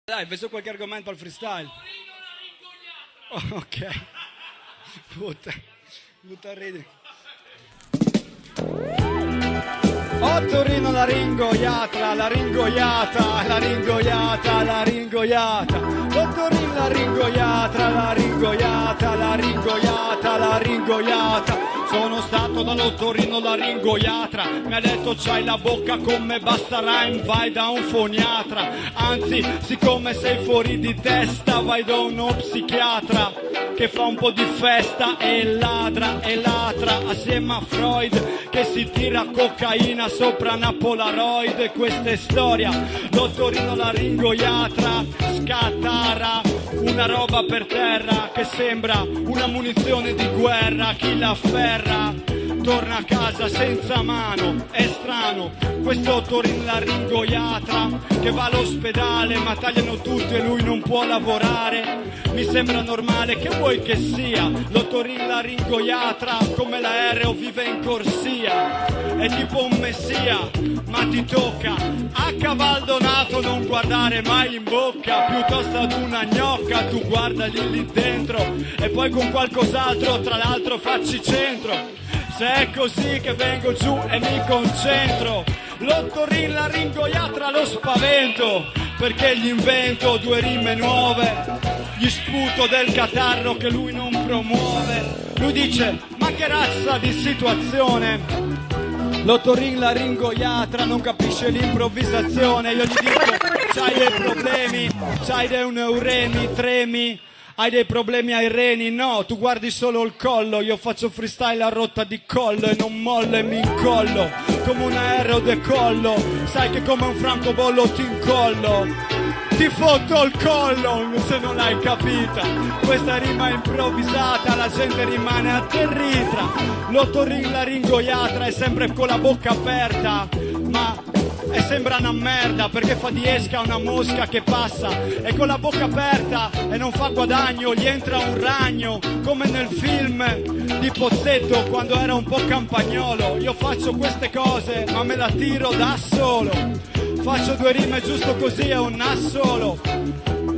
Dai, hai visto qualche argomento al freestyle? Oh, ok. Butta a ridere. Oh Torino laringoiatra, laringoiata, laringoiata, laringoiata. Oh Torino laringoiatra, laringoiata, laringoiata, laringoiata. Sono stato dallo Torino laringoiatra, mi ha detto c'hai la bocca come basta rhyme, vai da un foniatra. Anzi, siccome sei fuori di testa, vai da uno psichiatra che fa un po' di festa e ladra assieme a Freud che si tira cocaina sopra una Polaroid. Questa è storia, lo Torino laringoiatra, scatara, una roba per terra che sembra una munizione di guerra. Chi la afferra torna a casa senza mano, è strano questo Torino laringoiatra che va all'ospedale ma tagliano tutto e lui non può lavorare. Mi sembra normale, che vuoi che sia? Lo Torino laringoiatra come l'aereo vive in corsia, è tipo un messia ma ti tocca a cavaldonato non guardare mai in bocca, piuttosto ad una gnocca tu guardali lì dentro e poi con qualcos'altro tra l'altro facci centro. Se è così che vengo giù e mi concentro, lo Torino laringoiatra lo spavento, perché gli invento due rime nuove, gli sputo del catarro che lui non promuove. Lui dice, ma che razza di situazione? Lo Torino laringoiatra non capisce l'improvvisazione. Io gli dico, c'hai dei problemi, c'hai dei neuremi, tremi, hai dei problemi ai reni? No, tu guardi solo il collo, io faccio freestyle a rotta di collo e non mollo e mi incollo, come un aereo decollo, sai che come un francobollo ti incollo, ti fotto il collo se non l'hai capita, questa rima improvvisata, la gente rimane atterrita, lo Torino laringoiatra è sempre con la bocca aperta, ma e sembra una merda perché fa di esca una mosca che passa e con la bocca aperta e non fa guadagno, gli entra un ragno come nel film di Pozzetto quando era un po' campagnolo. Io faccio queste cose ma me la tiro da solo, faccio due rime giusto così e un assolo.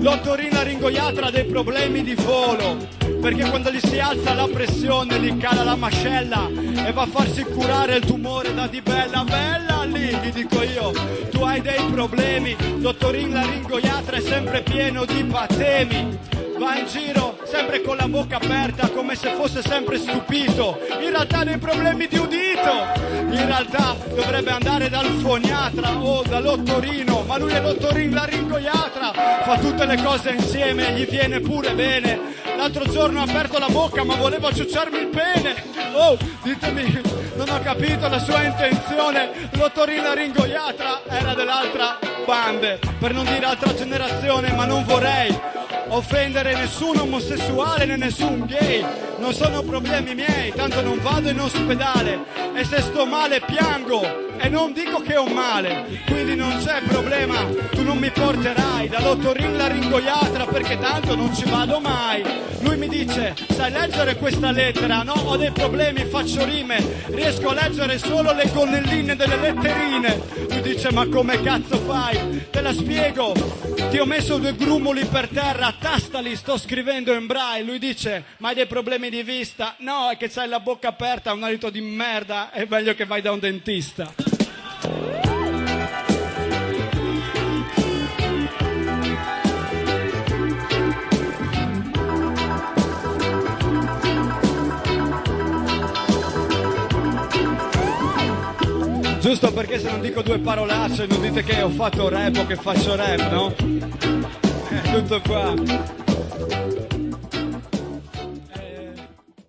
Lo Torino laringoiatra ha dei problemi di volo, perché quando gli si alza la pressione gli cala la mascella e va a farsi curare il tumore da Di Bella. Bella lì, gli dico io, tu hai dei problemi, lo Torino laringoiatra è sempre pieno di patemi, va in giro sempre con la bocca aperta come se fosse sempre stupito, in realtà ha dei problemi di udito, in realtà dovrebbe andare dal foniatra o dall'ottorino, ma lui è l'ottorino laringoiatra, fa tutte le cose insieme, gli viene pure bene. L'altro giorno ho aperto la bocca ma volevo ciucciarmi il pene. Oh, ditemi, non ho capito la sua intenzione. L'ottorino laringoiatra era dell'altra bande, per non dire altra generazione, ma non vorrei offendere nessun omosessuale né nessun gay. Non sono problemi miei, tanto non vado in ospedale e se sto male piango e non dico che ho male, quindi non c'è problema, tu non mi porterai dall'ottorino laringoiatra perché tanto non ci vado mai. Lui mi dice, sai leggere questa lettera? No, ho dei problemi, faccio rime, riesco a leggere solo le gonnelline delle letterine. Lui dice, ma come cazzo fai? Te la spiego, ti ho messo due grumoli per terra, tastali, sto scrivendo in braille. Lui dice, ma hai dei problemi di vista? No, è che c'hai la bocca aperta, un alito di merda, è meglio che vai da un dentista. Giusto perché se non dico due parolacce non dite che ho fatto rap o che faccio rap, no? È tutto qua.